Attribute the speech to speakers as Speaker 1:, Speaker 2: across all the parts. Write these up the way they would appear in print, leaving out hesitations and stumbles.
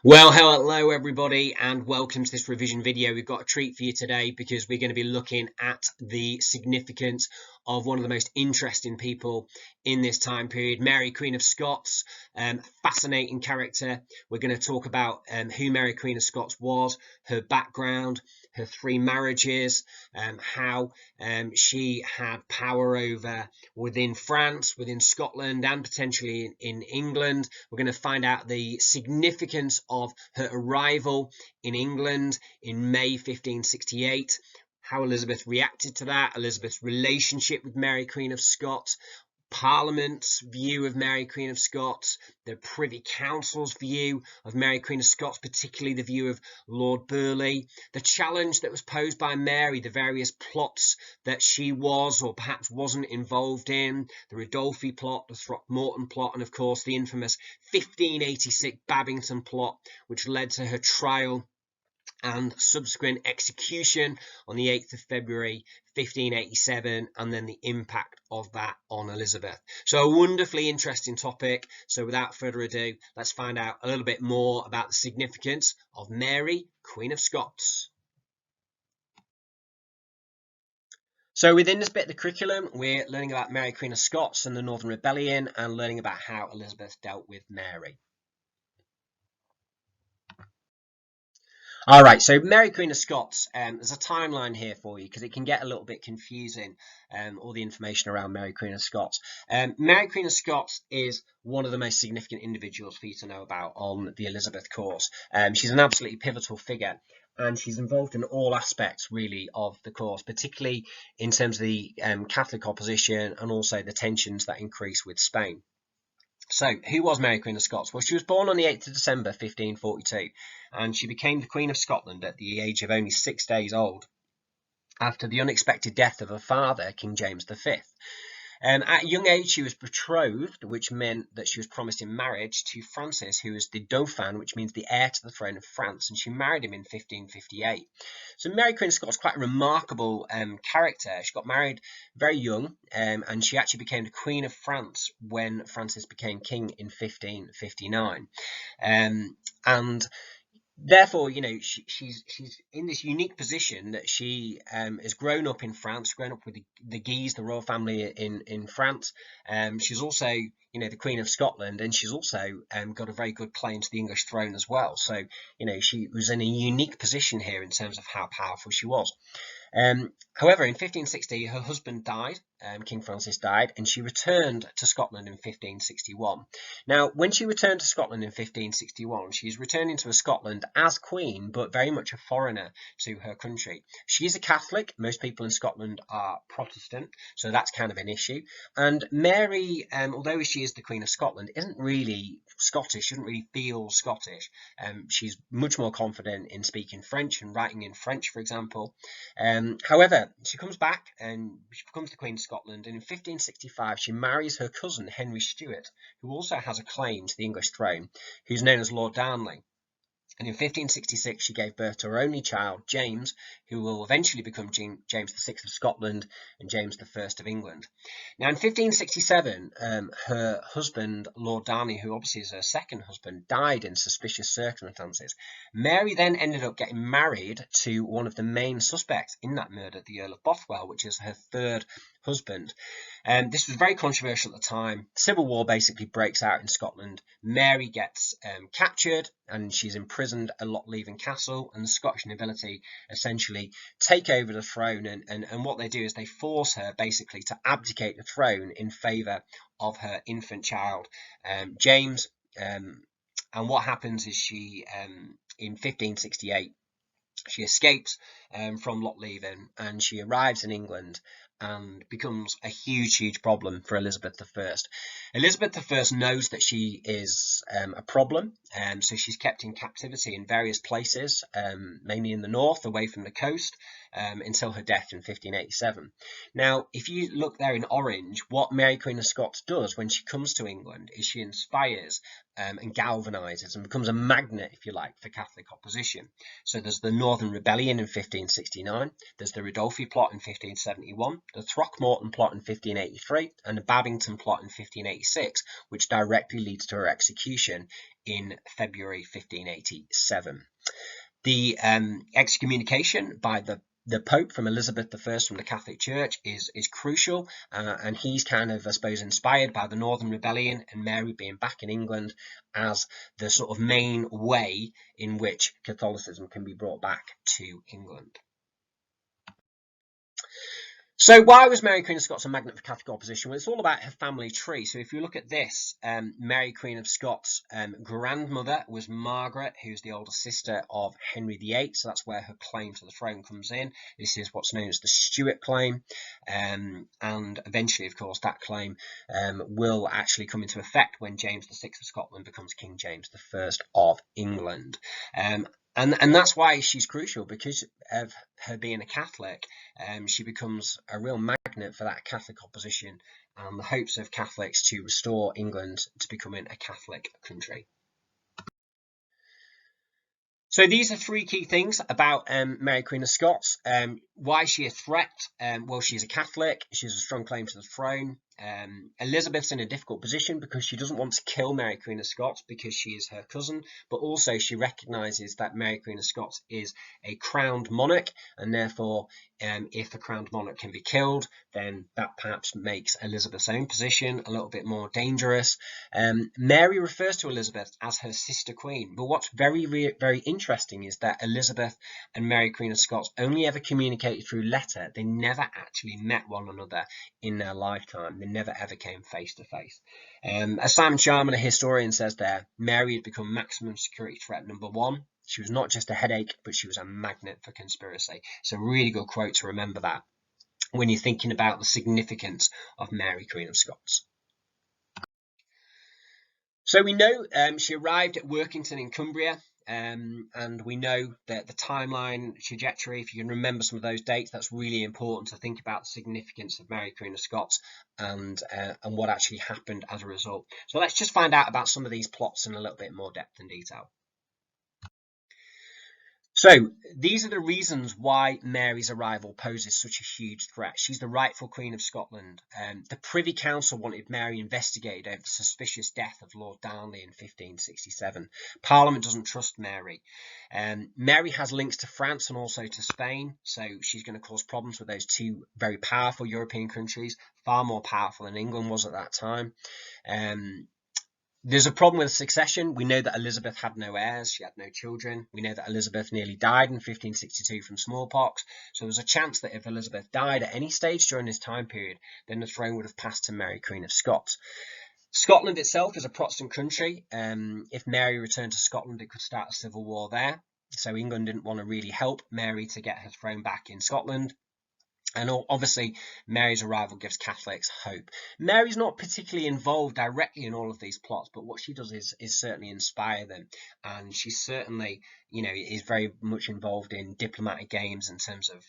Speaker 1: Well, hello everybody and welcome to this revision video. We've got a treat for you today because we're going to be looking at the significance of one of the most interesting people in this time period, Mary, Queen of Scots. Fascinating character. We're going to talk about who Mary, Queen of Scots was, her background, her three marriages, how she had power over within France, within Scotland, and potentially in England. We're going to find out the significance of her arrival in England in May 1568, how Elizabeth reacted to that, Elizabeth's relationship with Mary, Queen of Scots, Parliament's view of Mary, Queen of Scots, the Privy Council's view of Mary, Queen of Scots, particularly the view of Lord Burleigh, the challenge that was posed by Mary, the various plots that she was or perhaps wasn't involved in, the Ridolfi plot, the Throckmorton plot, and of course the infamous 1586 Babington plot, which led to her trial and subsequent execution on the 8th of February 1587, and then the impact of that on Elizabeth. So a wonderfully interesting topic. So without further ado, let's find out a little bit more about the significance of Mary, Queen of Scots. So within this bit of the curriculum, we're learning about Mary, Queen of Scots and the Northern Rebellion, and learning about how Elizabeth dealt with Mary. All right, so Mary, Queen of Scots, there's a timeline here for you because it can get a little bit confusing, all the information around Mary, Queen of Scots. Mary, Queen of Scots is one of the most significant individuals for you to know about on the Elizabeth course. She's an absolutely pivotal figure, and she's involved in all aspects, really, of the course, particularly in terms of the Catholic opposition and also the tensions that increase with Spain. So, who was Mary, Queen of Scots? Well, she was born on the 8th of December 1542, and she became the Queen of Scotland at the age of only 6 days old, after the unexpected death of her father, King James V. At a young age, she was betrothed, which meant that she was promised in marriage to Francis, who was the Dauphin, which means the heir to the throne of France, and she married him in 1558. So Mary, Queen of Scots is quite a remarkable character. She got married very young, and she actually became the Queen of France when Francis became king in 1559. And therefore, you know, she's in this unique position that she has grown up in France, grown up with the Guise, the royal family in France. She's also, you know, the Queen of Scotland, and she's also got a very good claim to the English throne as well. So, you know, she was in a unique position here in terms of how powerful she was. However, in 1560, her husband died, King Francis died, and she returned to Scotland in 1561. Now, when she returned to Scotland in 1561, she's returning to Scotland as queen, but very much a foreigner to her country. She's a Catholic. Most people in Scotland are Protestant, so that's kind of an issue. And Mary, although she is the Queen of Scotland, isn't really Scottish, doesn't really feel Scottish. She's much more confident in speaking French and writing in French, for example. However, she comes back and she becomes the Queen of Scotland, and in 1565 she marries her cousin Henry Stuart, who also has a claim to the English throne, who's known as Lord Darnley. And in 1566, she gave birth to her only child, James, who will eventually become James VI of Scotland and James I of England. Now, in 1567, her husband, Lord Darnley, who obviously is her second husband, died in suspicious circumstances. Mary then ended up getting married to one of the main suspects in that murder, the Earl of Bothwell, which is her third husband. This was very controversial at the time. Civil war basically breaks out in Scotland. Mary gets captured and she's imprisoned at Lochleven Castle, and the Scottish nobility essentially take over the throne, and what they do is they force her basically to abdicate the throne in favour of her infant child, James. And what happens is she, in 1568, she escapes from Lochleven and she arrives in England and becomes a huge problem for Elizabeth I. Elizabeth I knows that she is a problem, so she's kept in captivity in various places, mainly in the north, away from the coast, until her death in 1587. Now, if you look there in orange, what Mary Queen of Scots does when she comes to England is she inspires and galvanizes and becomes a magnet, if you like, for Catholic opposition. So there's the Northern Rebellion in 1569, there's the Ridolfi plot in 1571, the Throckmorton plot in 1583, and the Babington plot in 1586, which directly leads to her execution in February 1587. The excommunication by the Pope from Elizabeth I from the Catholic Church is crucial, and he's kind of, I suppose, inspired by the Northern Rebellion and Mary being back in England as the sort of main way in which Catholicism can be brought back to England. So why was Mary Queen of Scots a magnet for Catholic opposition? Well, it's all about her family tree. So if you look at this, Mary Queen of Scots' grandmother was Margaret, who's the older sister of Henry VIII. So that's where her claim to the throne comes in. This is what's known as the Stuart claim. And eventually, of course, that claim will actually come into effect when James VI of Scotland becomes King James I of England. And that's why she's crucial, because of her being a Catholic. She becomes a real magnet for that Catholic opposition and the hopes of Catholics to restore England to becoming a Catholic country. So these are three key things about Mary Queen of Scots. Why is she a threat? Well, she's a Catholic. She has a strong claim to the throne. Elizabeth's in a difficult position because she doesn't want to kill Mary Queen of Scots because she is her cousin, but also she recognises that Mary Queen of Scots is a crowned monarch, and therefore if a crowned monarch can be killed, then that perhaps makes Elizabeth's own position a little bit more dangerous. Mary refers to Elizabeth as her sister queen, but what's very, very interesting is that Elizabeth and Mary Queen of Scots only ever communicated through letter. They never actually met one another in their lifetime. They never ever came face to face. As Simon Sharman, a historian, says there, Mary had become maximum security threat number one. She was not just a headache, but she was a magnet for conspiracy. So really good quote to remember that when you're thinking about the significance of Mary Queen of Scots. So we know she arrived at Workington in Cumbria, and we know that the timeline trajectory, if you can remember some of those dates, that's really important to think about the significance of Mary Queen of Scots and what actually happened as a result. So let's just find out about some of these plots in a little bit more depth and detail. So these are the reasons why Mary's arrival poses such a huge threat. She's the rightful Queen of Scotland. The Privy Council wanted Mary investigated over the suspicious death of Lord Darnley in 1567. Parliament doesn't trust Mary. Mary has links to France and also to Spain, so she's going to cause problems with those two very powerful European countries, far more powerful than England was at that time. There's a problem with succession. We know that Elizabeth had no heirs. She had no children. We know that Elizabeth nearly died in 1562 from smallpox. So there's a chance that if Elizabeth died at any stage during this time period, then the throne would have passed to Mary Queen of Scots. Scotland itself is a Protestant country. If Mary returned to Scotland, it could start a civil war there. So England didn't want to really help Mary to get her throne back in Scotland. And obviously, Mary's arrival gives Catholics hope. Mary's not particularly involved directly in all of these plots, but what she does is certainly inspire them. And she certainly, is very much involved in diplomatic games in terms of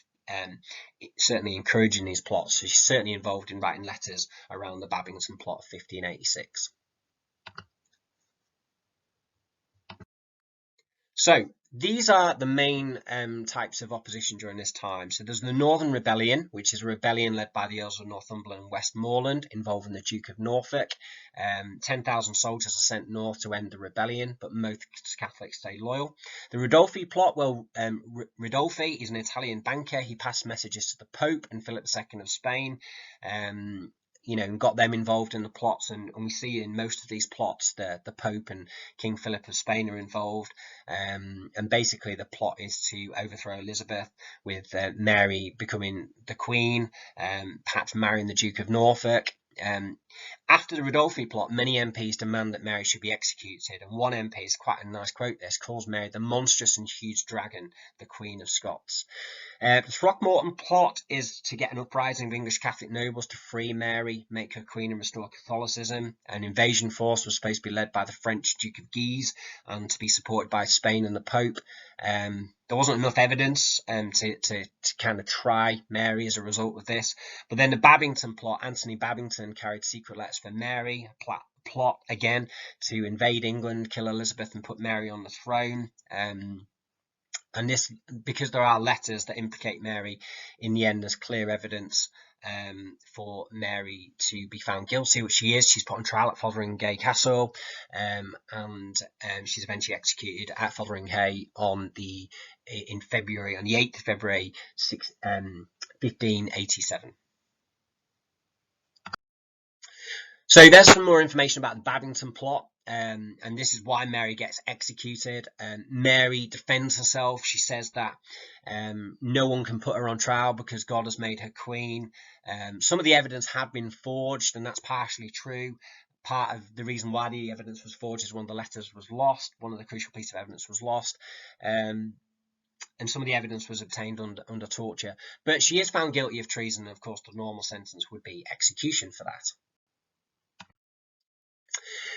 Speaker 1: certainly encouraging these plots. So she's certainly involved in writing letters around the Babington plot of 1586. So these are the main types of opposition during this time. So there's the Northern Rebellion, which is a rebellion led by the Earls of Northumberland and Westmoreland, involving the Duke of Norfolk. 10,000 soldiers are sent north to end the rebellion, but most Catholics stay loyal. The Ridolfi plot, well, Ridolfi is an Italian banker. He passed messages to the Pope and Philip II of Spain. And got them involved in the plots, and we see in most of these plots the Pope and King Philip of Spain are involved, and basically the plot is to overthrow Elizabeth, with Mary becoming the Queen, perhaps marrying the Duke of Norfolk. After the Ridolfi plot, many MPs demand that Mary should be executed, and one MP, is quite a nice quote this, calls Mary the monstrous and huge dragon, the Queen of Scots. The Throckmorton plot is to get an uprising of English Catholic nobles to free Mary, make her queen and restore Catholicism. An invasion force was supposed to be led by the French Duke of Guise and to be supported by Spain and the Pope. There wasn't enough evidence to kind of try Mary as a result of this. But then the Babington plot, Anthony Babington carried secret letters for Mary, a plot again to invade England, kill Elizabeth and put Mary on the throne. And this, because there are letters that implicate Mary, in the end there's clear evidence for Mary to be found guilty, which she is. She's put on trial at Fotheringhay Castle, and she's eventually executed at Fotheringhay on the 8th of February 1587. So there's some more information about the Babington plot, and this is why Mary gets executed. Mary defends herself. She says that no one can put her on trial because God has made her queen. Some of the evidence had been forged, and that's partially true. Part of the reason why the evidence was forged is one of the letters was lost. One of the crucial pieces of evidence was lost. And some of the evidence was obtained under torture. But she is found guilty of treason, and of course the normal sentence would be execution for that.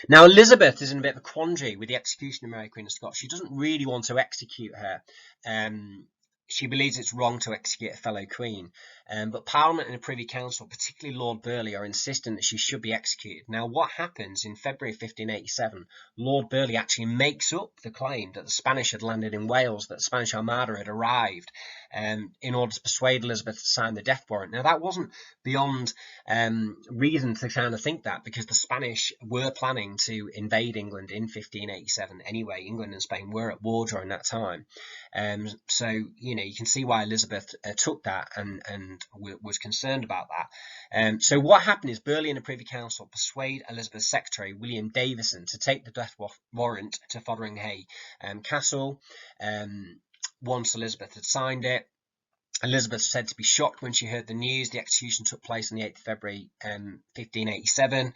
Speaker 1: Now, Elizabeth is in a bit of a quandary with the execution of Mary Queen of Scots. She doesn't really want to execute her. She believes it's wrong to execute a fellow queen. But Parliament and the Privy Council, particularly Lord Burleigh, are insisting that she should be executed. Now, what happens in February 1587, Lord Burleigh actually makes up the claim that the Spanish had landed in Wales, that the Spanish Armada had arrived, in order to persuade Elizabeth to sign the death warrant. Now, that wasn't beyond reason to kind of think that, because the Spanish were planning to invade England in 1587 anyway. England and Spain were at war during that time. So, you can see why Elizabeth took that and was concerned about that. So what happened is Burleigh and the Privy Council persuade Elizabeth's secretary, William Davison, to take the death warrant to Fotheringhay Castle. Once Elizabeth had signed it, Elizabeth said to be shocked when she heard the news. The execution took place on the 8th of February 1587.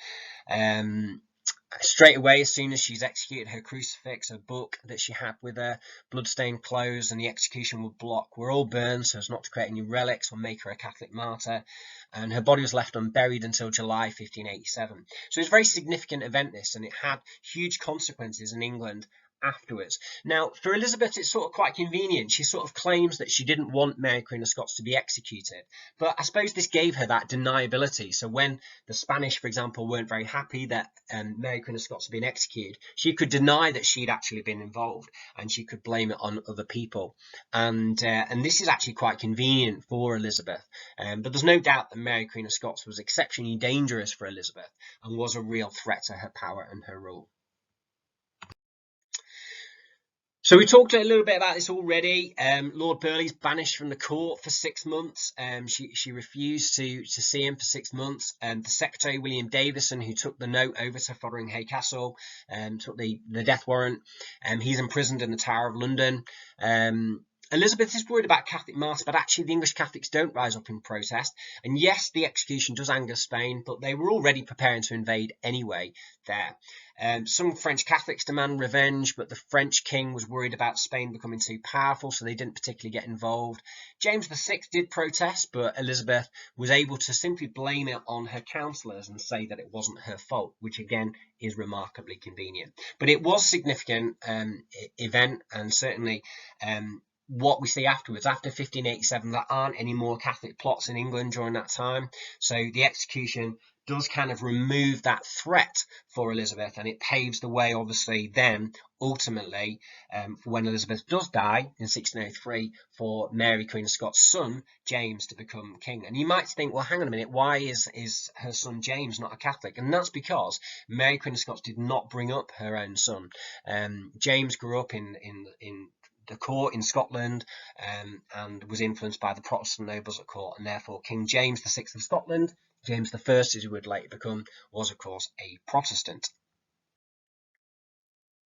Speaker 1: Straight away, as soon as she's executed, her crucifix, her book that she had with her, bloodstained clothes, and the execution block were all burned so as not to create any relics or make her a Catholic martyr. And her body was left unburied until July 1587. So it's a very significant event, this, and it had huge consequences in England afterwards. Now, for Elizabeth, it's sort of quite convenient. She sort of claims that she didn't want Mary Queen of Scots to be executed, but I suppose this gave her that deniability. So when the Spanish, for example, weren't very happy that Mary Queen of Scots had been executed, she could deny that she'd actually been involved, and she could blame it on other people. And this is actually quite convenient for Elizabeth. But there's no doubt that Mary Queen of Scots was exceptionally dangerous for Elizabeth and was a real threat to her power and her rule. So we talked a little bit about this already. Lord Burleigh's banished from the court for 6 months. She refused to see him for 6 months. The secretary, William Davison, who took the note over to Fotheringhay Castle, took the death warrant. He's imprisoned in the Tower of London. Elizabeth is worried about Catholic martyrs, but actually the English Catholics don't rise up in protest. And yes, the execution does anger Spain, but they were already preparing to invade anyway there. Some French Catholics demand revenge, but the French king was worried about Spain becoming too powerful, so they didn't particularly get involved. James VI did protest, but Elizabeth was able to simply blame it on her councillors and say that it wasn't her fault, which again is remarkably convenient. But it was a significant event, and certainly what we see afterwards, after 1587, there aren't any more Catholic plots in England during that time. So the execution does kind of remove that threat for Elizabeth, and it paves the way, obviously, then, ultimately, for when Elizabeth does die in 1603, for Mary Queen of Scots' son, James, to become king. And you might think, well, hang on a minute, why is her son James not a Catholic? And that's because Mary Queen of Scots did not bring up her own son. James grew up in the court in Scotland, and was influenced by the Protestant nobles at court, and therefore King James VI of Scotland, James I, as he would later become, was of course a Protestant.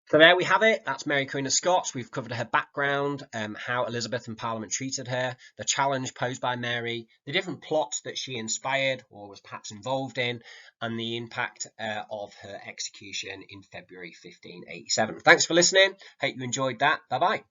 Speaker 1: So there we have it. That's Mary Queen of Scots. We've covered her background, how Elizabeth and Parliament treated her, the challenge posed by Mary, the different plots that she inspired or was perhaps involved in, and the impact of her execution in February 1587. Thanks for listening. Hope you enjoyed that. Bye-bye.